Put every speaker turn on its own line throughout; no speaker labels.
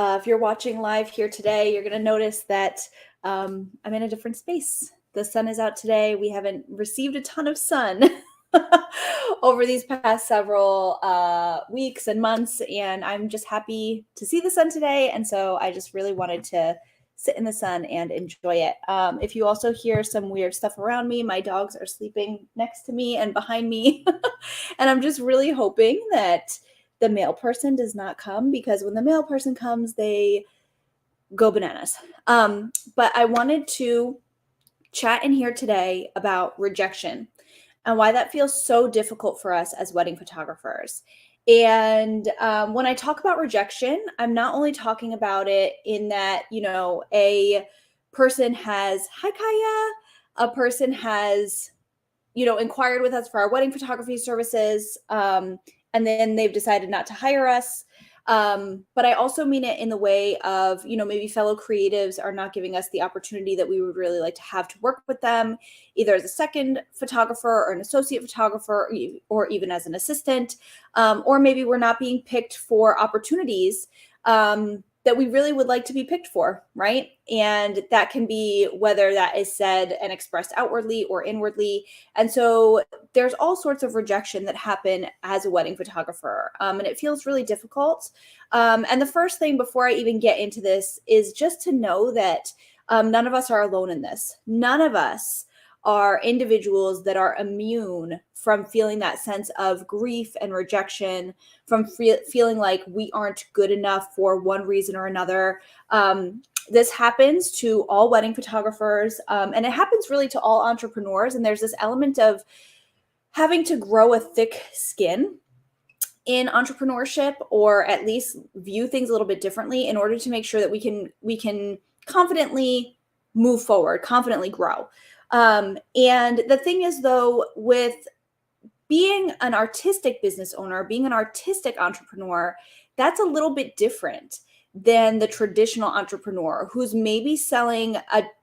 If you're watching live here today, you're going to notice that I'm in a different space. The sun is out today. We haven't received a ton of sun over these past several weeks and months, and I'm just happy to see the sun today. And so I just really wanted to sit in the sun and enjoy it. If you also hear some weird stuff around me, my dogs are sleeping next to me and behind me. And I'm just really hoping that the male person does not come, because when the male person comes, they go bananas. But I wanted to chat in here today about rejection and why that feels so difficult for us as wedding photographers. And when I talk about rejection, I'm not only talking about it in that, a person has, hi Kaya, a person has, inquired with us for our wedding photography services, and then they've decided not to hire us. But I also mean it in the way of, maybe fellow creatives are not giving us the opportunity that we would really like to have to work with them, either as a second photographer or an associate photographer, or even as an assistant. Or maybe we're not being picked for opportunities that we really would like to be picked for, right? And that can be whether that is said and expressed outwardly or inwardly. And so there's all sorts of rejection that happen as a wedding photographer, and it feels really difficult. And the first thing before I even get into this is just to know that none of us are alone in this. None of us are individuals that are immune from feeling that sense of grief and rejection, from feeling like we aren't good enough for one reason or another. This happens to all wedding photographers, and it happens really to all entrepreneurs. And there's this element of having to grow a thick skin in entrepreneurship, or at least view things a little bit differently in order to make sure that we can confidently move forward, confidently grow. And the thing is, though, with being an artistic business owner, being an artistic entrepreneur, that's a little bit different than the traditional entrepreneur who's maybe selling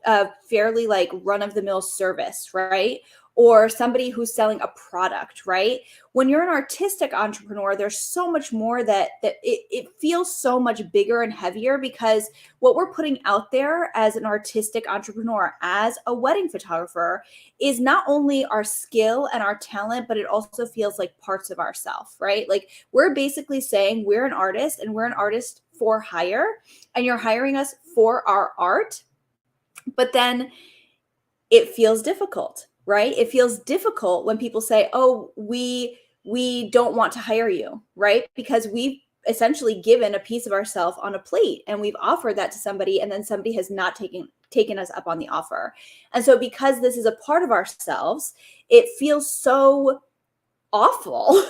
a fairly like run-of-the-mill service, right? Or somebody who's selling a product, right? When you're an artistic entrepreneur, there's so much more that it feels so much bigger and heavier, because what we're putting out there as an artistic entrepreneur, as a wedding photographer, is not only our skill and our talent, but it also feels like parts of ourselves, right? Like we're basically saying we're an artist, and we're an artist for hire, and you're hiring us for our art. But then it feels difficult, right? It feels difficult when people say, oh, we don't want to hire you, right? Because we've essentially given a piece of ourselves on a plate, and we've offered that to somebody, and then somebody has not taken us up on the offer. And so because this is a part of ourselves, it feels so awful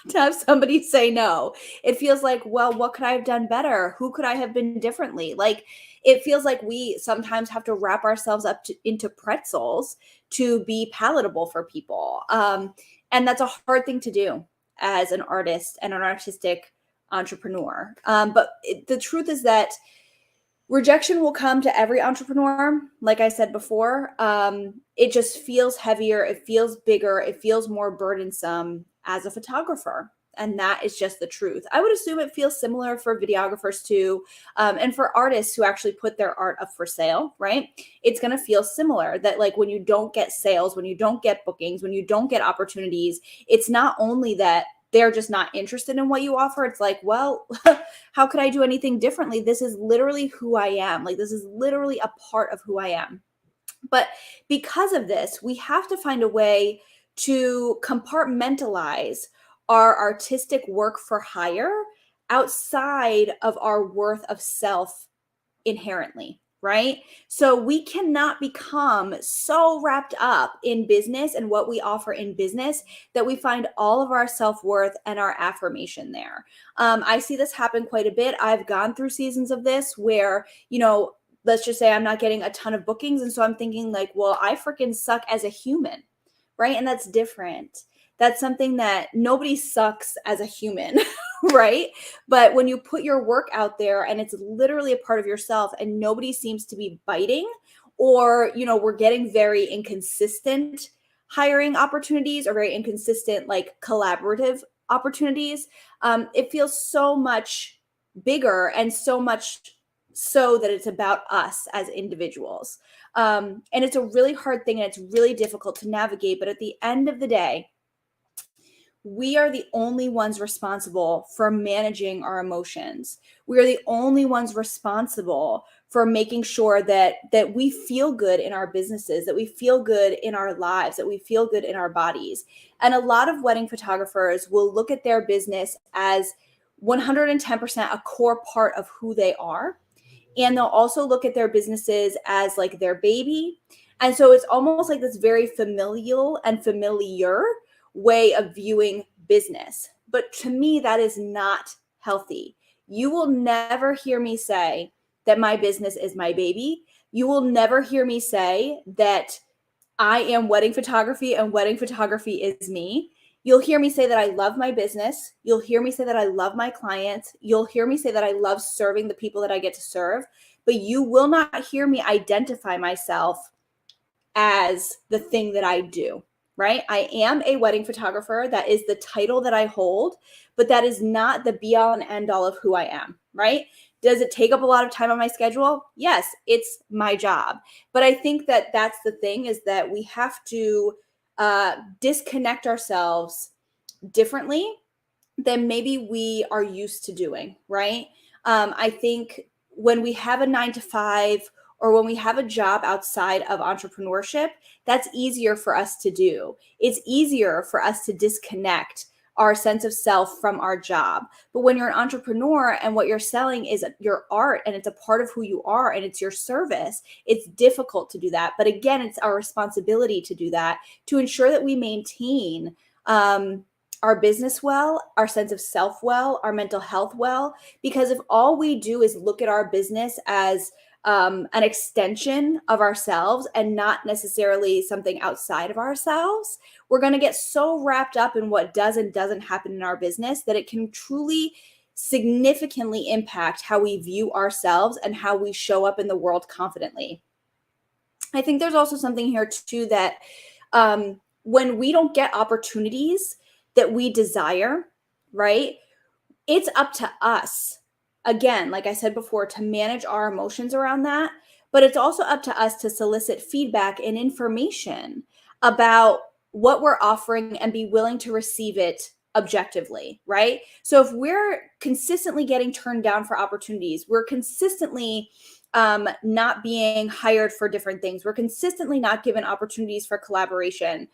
to have somebody say no. It feels like, well, what could I have done better? Who could I have been differently? Like, it feels like we sometimes have to wrap ourselves up into pretzels to be palatable for people. And that's a hard thing to do as an artist and an artistic entrepreneur. But the truth is that rejection will come to every entrepreneur. Like I said before, it just feels heavier. It feels bigger. It feels more burdensome as a photographer. And that is just the truth. I would assume it feels similar for videographers too, and for artists who actually put their art up for sale, right? It's going to feel similar, that like when you don't get sales, when you don't get bookings, when you don't get opportunities, it's not only that they're just not interested in what you offer. It's like, well, how could I do anything differently? This is literally who I am. Like, this is literally a part of who I am. But because of this, we have to find a way to compartmentalize our artistic work for hire outside of our worth of self inherently, right? So we cannot become so wrapped up in business and what we offer in business that we find all of our self-worth and our affirmation there. I see this happen quite a bit. I've gone through seasons of this where, let's just say I'm not getting a ton of bookings. And so I'm thinking like, well, I freaking suck as a human, right? And that's different. That's something that nobody sucks as a human, right? But when you put your work out there and it's literally a part of yourself and nobody seems to be biting, or, we're getting very inconsistent hiring opportunities or very inconsistent, like collaborative opportunities, it feels so much bigger and so much so that it's about us as individuals. And it's a really hard thing and it's really difficult to navigate. But at the end of the day, we are the only ones responsible for managing our emotions. We are the only ones responsible for making sure that we feel good in our businesses, that we feel good in our lives, that we feel good in our bodies. And a lot of wedding photographers will look at their business as 110% a core part of who they are, and they'll also look at their businesses as like their baby. And so it's almost like this very familial and familiar way of viewing business. But to me, that is not healthy. You will never hear me say that my business is my baby. You will never hear me say that I am wedding photography and wedding photography is me. You'll hear me say that I love my business. You'll hear me say that I love my clients. You'll hear me say that I love serving the people that I get to serve. But you will not hear me identify myself as the thing that I do, right? I am a wedding photographer. That is the title that I hold, but that is not the be all and end all of who I am, right? Does it take up a lot of time on my schedule? Yes, it's my job. But I think that that's the thing, is that we have to disconnect ourselves differently than maybe we are used to doing, right? I think when we have a 9 to 5 or when we have a job outside of entrepreneurship, that's easier for us to do. It's easier for us to disconnect our sense of self from our job. But when you're an entrepreneur and what you're selling is your art and it's a part of who you are and it's your service, it's difficult to do that. But again, it's our responsibility to do that, to ensure that we maintain our business well, our sense of self well, our mental health well. Because if all we do is look at our business as an extension of ourselves and not necessarily something outside of ourselves, we're going to get so wrapped up in what does and doesn't happen in our business that it can truly significantly impact how we view ourselves and how we show up in the world confidently. I think there's also something here too that when we don't get opportunities that we desire, right? It's up to us, again, like I said before, to manage our emotions around that. But it's also up to us to solicit feedback and information about what we're offering and be willing to receive it objectively, right? So if we're consistently getting turned down for opportunities, we're consistently not being hired for different things, we're consistently not given opportunities for collaboration.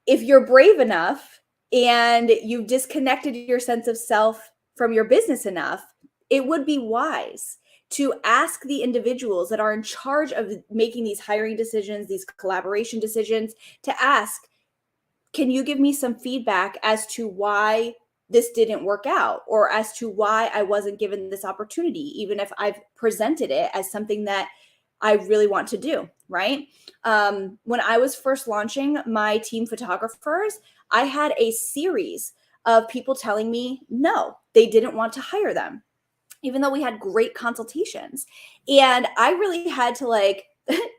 If you're brave enough and you've disconnected your sense of self from your business enough, it would be wise to ask the individuals that are in charge of making these hiring decisions, these collaboration decisions, to ask, can you give me some feedback as to why this didn't work out, or as to why I wasn't given this opportunity, even if I've presented it as something that I really want to do, right? When I was first launching my team photographers, I had a series of people telling me no, they didn't want to hire them, even though we had great consultations. And I really had to like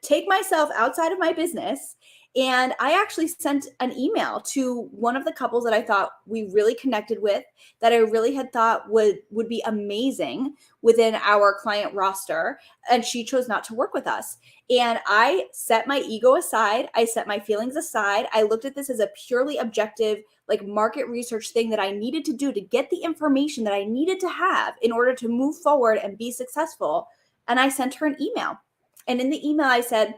take myself outside of my business. And I actually sent an email to one of the couples that I thought we really connected with, that I really had thought would be amazing within our client roster. And she chose not to work with us. And I set my ego aside. I set my feelings aside. I looked at this as a purely objective, like market research thing that I needed to do to get the information that I needed to have in order to move forward and be successful. And I sent her an email. And in the email, I said,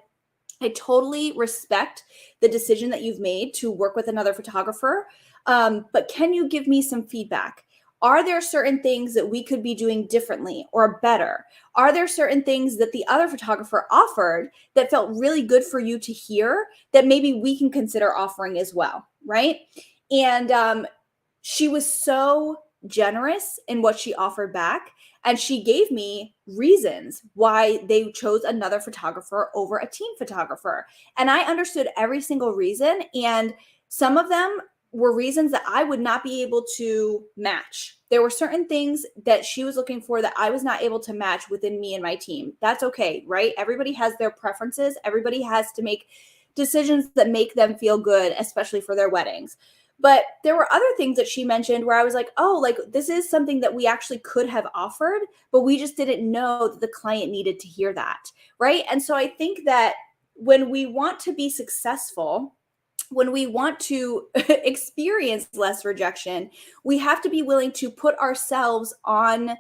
I totally respect the decision that you've made to work with another photographer, but can you give me some feedback? Are there certain things that we could be doing differently or better? Are there certain things that the other photographer offered that felt really good for you to hear that maybe we can consider offering as well, right? And she was so generous in what she offered back. And she gave me reasons why they chose another photographer over a team photographer. And I understood every single reason. And some of them were reasons that I would not be able to match. There were certain things that she was looking for that I was not able to match within me and my team. That's okay, right? Everybody has their preferences. Everybody has to make decisions that make them feel good, especially for their weddings. But there were other things that she mentioned where I was like, oh, like this is something that we actually could have offered, but we just didn't know that the client needed to hear that. Right. And so I think that when we want to be successful, when we want to experience less rejection, we have to be willing to put ourselves on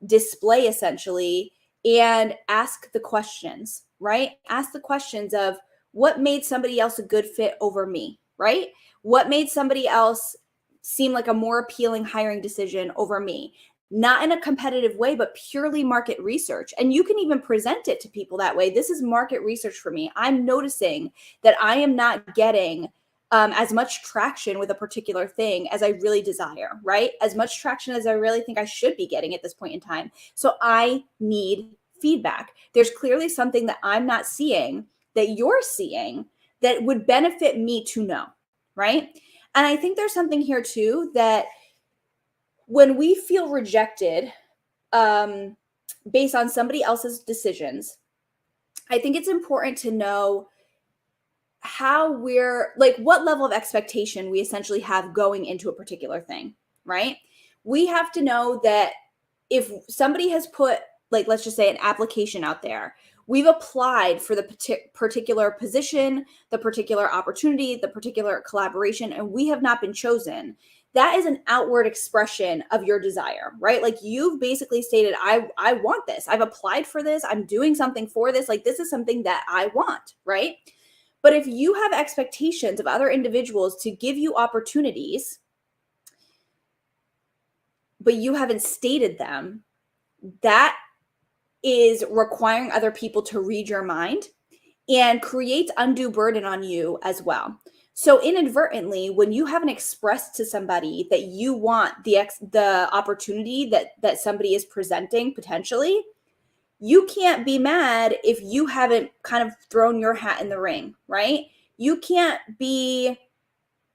display essentially and ask the questions, right? Ask the questions of what made somebody else a good fit over me, right? What made somebody else seem like a more appealing hiring decision over me? Not in a competitive way, but purely market research. And you can even present it to people that way. This is market research for me. I'm noticing that I am not getting as much traction with a particular thing as I really desire, right? As much traction as I really think I should be getting at this point in time. So I need feedback. There's clearly something that I'm not seeing that you're seeing that would benefit me to know, right? And I think there's something here too that when we feel rejected based on somebody else's decisions, I think it's important to know how we're like what level of expectation we essentially have going into a particular thing, right? We have to know that if somebody has put, like, let's just say an application out there, we've applied for the particular position, the particular opportunity, the particular collaboration, and we have not been chosen. That is an outward expression of your desire, right? Like you've basically stated, I want this. I've applied for this. I'm doing something for this. Like this is something that I want, right? But if you have expectations of other individuals to give you opportunities, but you haven't stated them, that is requiring other people to read your mind and creates undue burden on you as well. So inadvertently, when you haven't expressed to somebody that you want the opportunity that somebody is presenting potentially, you can't be mad if you haven't kind of thrown your hat in the ring, right? You can't be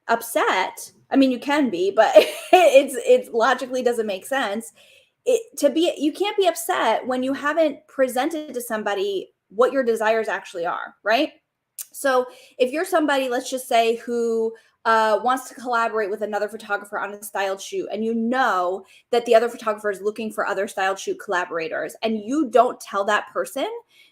upset. I mean, you can be, but it's logically doesn't make sense. You can't be upset when you haven't presented to somebody what your desires actually are, right? So if you're somebody, let's just say, who wants to collaborate with another photographer on a styled shoot, and you know that the other photographer is looking for other styled shoot collaborators, and you don't tell that person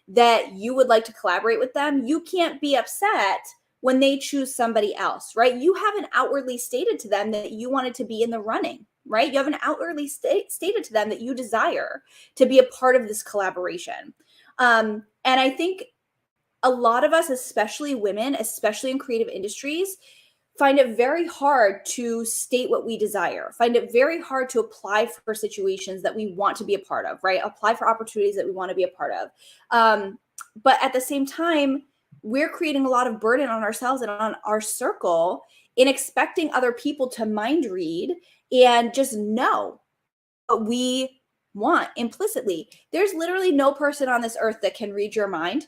that you would like to collaborate with them, you can't be upset when they choose somebody else, right? You haven't outwardly stated to them that you wanted to be in the running, right? You haven't outwardly stated to them that you desire to be a part of this collaboration. And I think a lot of us, especially women, especially in creative industries, find it very hard to state what we desire, find it very hard to apply for situations that we want to be a part of, right? Apply for opportunities that we want to be a part of. But at the same time, we're creating a lot of burden on ourselves and on our circle in expecting other people to mind read and just know what we want implicitly. There's literally no person on this earth that can read your mind.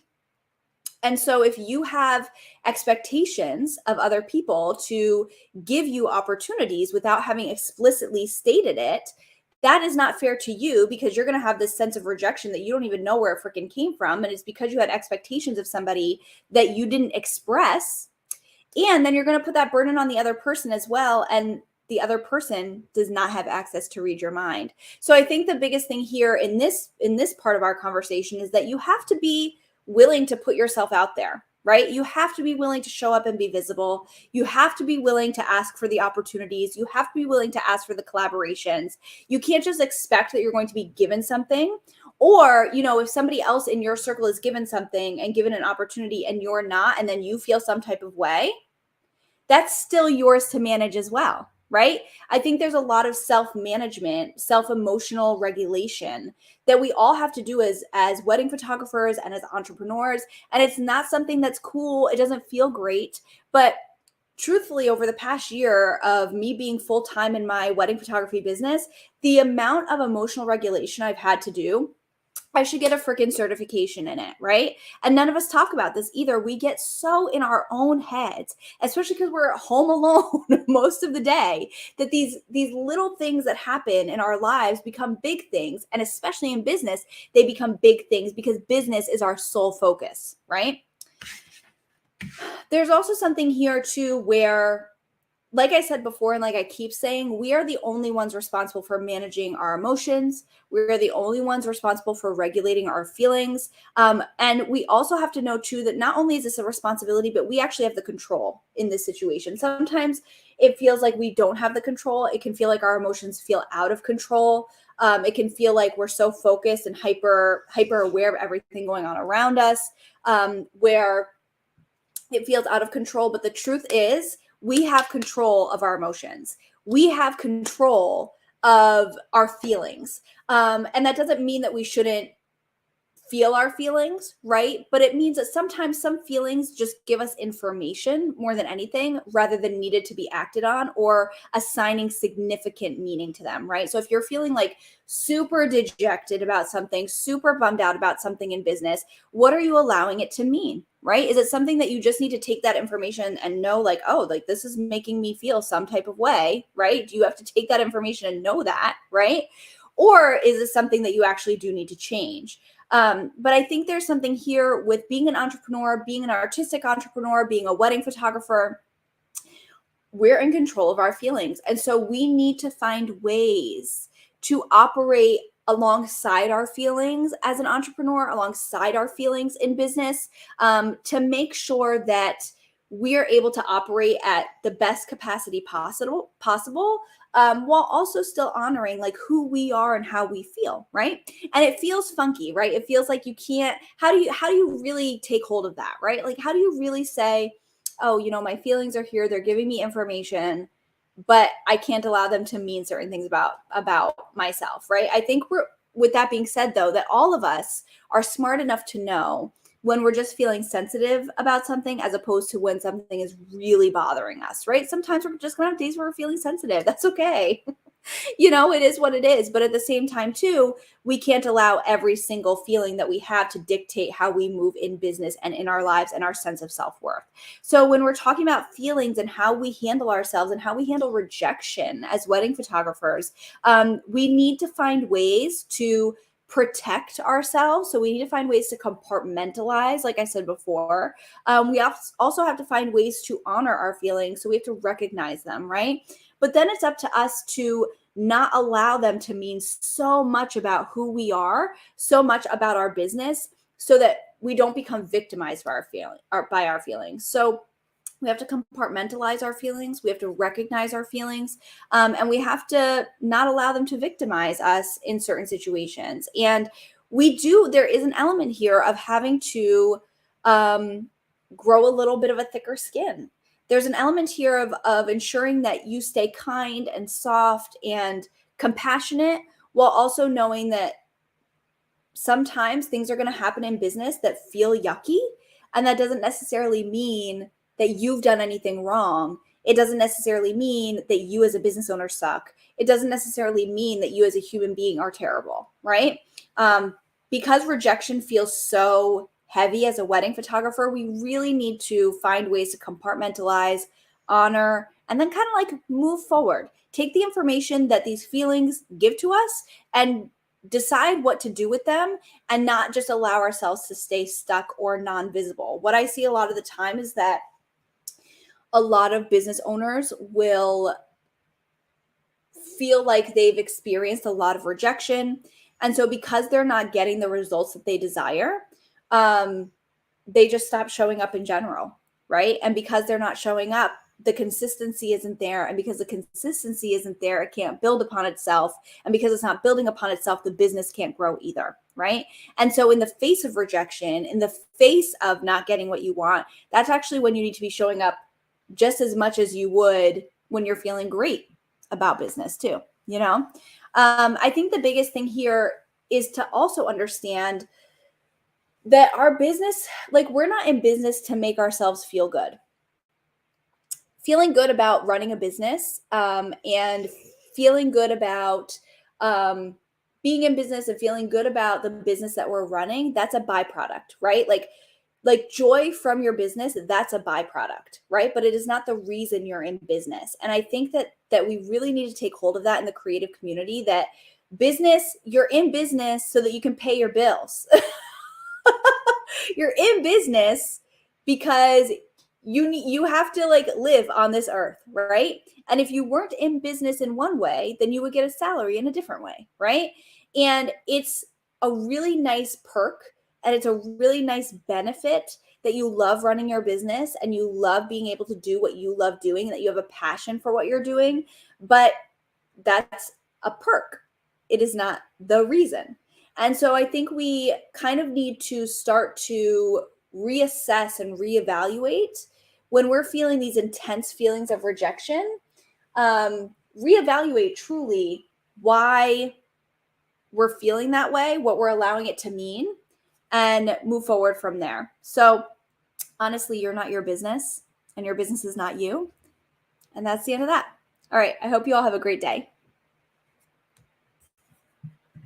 And so if you have expectations of other people to give you opportunities without having explicitly stated it, that is not fair to you, because you're going to have this sense of rejection that you don't even know where it freaking came from. And it's because you had expectations of somebody that you didn't express. And then you're going to put that burden on the other person as well. And the other person does not have access to read your mind. So I think the biggest thing here in this part of our conversation is that you have to be willing to put yourself out there, right? You have to be willing to show up and be visible. You have to be willing to ask for the opportunities. You have to be willing to ask for the collaborations. You can't just expect that you're going to be given something. Or, you know, if somebody else in your circle is given something and given an opportunity and you're not, and then you feel some type of way, that's still yours to manage as well, right? I think there's a lot of self-management, self-emotional regulation that we all have to do as wedding photographers and as entrepreneurs. And it's not something that's cool. It doesn't feel great. But truthfully, over the past year of me being full-time in my wedding photography business, the amount of emotional regulation I've had to do, I should get a freaking certification in it, right? And none of us talk about this either. We get so in our own heads, especially because we're home alone most of the day, that these little things that happen in our lives become big things. And especially in business, they become big things because business is our sole focus, right? There's also something here too where like I said before, and like I keep saying, we are the only ones responsible for managing our emotions. We're the only ones responsible for regulating our feelings. And we also have to know too that not only is this a responsibility, but we actually have the control in this situation. Sometimes it feels like we don't have the control. It can feel like our emotions feel out of control. It can feel like we're so focused and hyper aware of everything going on around us, where it feels out of control. But the truth is, we have control of our emotions. We have control of our feelings. And that doesn't mean that we shouldn't feel our feelings, right? But it means that sometimes some feelings just give us information more than anything, rather than needed to be acted on or assigning significant meaning to them, right? So if you're feeling like super dejected about something, super bummed out about something in business, what are you allowing it to mean, right? Is it something that you just need to take that information and know, like, oh, like this is making me feel some type of way, right? Do you have to take that information and know that, right? Or is it something that you actually do need to change? But I think there's something here with being an entrepreneur, being an artistic entrepreneur, being a wedding photographer. We're in control of our feelings. And so we need to find ways to operate alongside our feelings as an entrepreneur, alongside our feelings in business, to make sure that we are able to operate at the best capacity possible, while also still honoring like who we are and how we feel, right? And it feels funky, right? It feels like you can't. How do you really take hold of that, right? Like, how do you really say, oh, my feelings are here, they're giving me information, but I can't allow them to mean certain things about myself, right? I think we're with that being said though, that all of us are smart enough to know when we're just feeling sensitive about something as opposed to when something is really bothering us, right? Sometimes we're just gonna have days where we're feeling sensitive. That's okay. It is what it is. But at the same time, too, we can't allow every single feeling that we have to dictate how we move in business and in our lives and our sense of self-worth. So when we're talking about feelings and how we handle ourselves and how we handle rejection as wedding photographers, we need to find ways to protect ourselves. So we need to find ways to compartmentalize, like I said before. We also have to find ways to honor our feelings. So we have to recognize them, right? But then it's up to us to not allow them to mean so much about who we are, so much about our business, so that we don't become victimized by our feelings. So we have to compartmentalize our feelings. We have to recognize our feelings. And we have to not allow them to victimize us in certain situations. And there is an element here of having to grow a little bit of a thicker skin. There's an element here of ensuring that you stay kind and soft and compassionate, while also knowing that sometimes things are going to happen in business that feel yucky. And that doesn't necessarily mean that you've done anything wrong. It doesn't necessarily mean that you as a business owner suck. It doesn't necessarily mean that you as a human being are terrible, right? Because rejection feels so heavy as a wedding photographer, we really need to find ways to compartmentalize, honor, and then kind of like move forward. Take the information that these feelings give to us and decide what to do with them, and not just allow ourselves to stay stuck or non-visible. What I see a lot of the time is that a lot of business owners will feel like they've experienced a lot of rejection. And so because they're not getting the results that they desire, they just stop showing up in general, right? And because they're not showing up, the consistency isn't there. And because the consistency isn't there, it can't build upon itself. And because it's not building upon itself, the business can't grow either, right? And so in the face of rejection, in the face of not getting what you want, that's actually when you need to be showing up just as much as you would when you're feeling great about business too, I think the biggest thing here is to also understand that our business, like, we're not in business to make ourselves feel good. Feeling good about running a business, and feeling good about being in business and feeling good about the business that we're running, that's a byproduct, right? Like joy from your business, that's a byproduct, right? But it is not the reason you're in business. And I think that we really need to take hold of that in the creative community, that you're in business so that you can pay your bills. You're in business because you have to like live on this earth, right? And if you weren't in business in one way, then you would get a salary in a different way, right? And it's a really nice perk, and it's a really nice benefit that you love running your business and you love being able to do what you love doing, and that you have a passion for what you're doing. But that's a perk. It is not the reason. And so I think we kind of need to start to reassess and reevaluate when we're feeling these intense feelings of rejection. Reevaluate truly why we're feeling that way, what we're allowing it to mean, and move forward from there. So, honestly, you're not your business, and your business is not you. And that's the end of that. All right. I hope you all have a great day.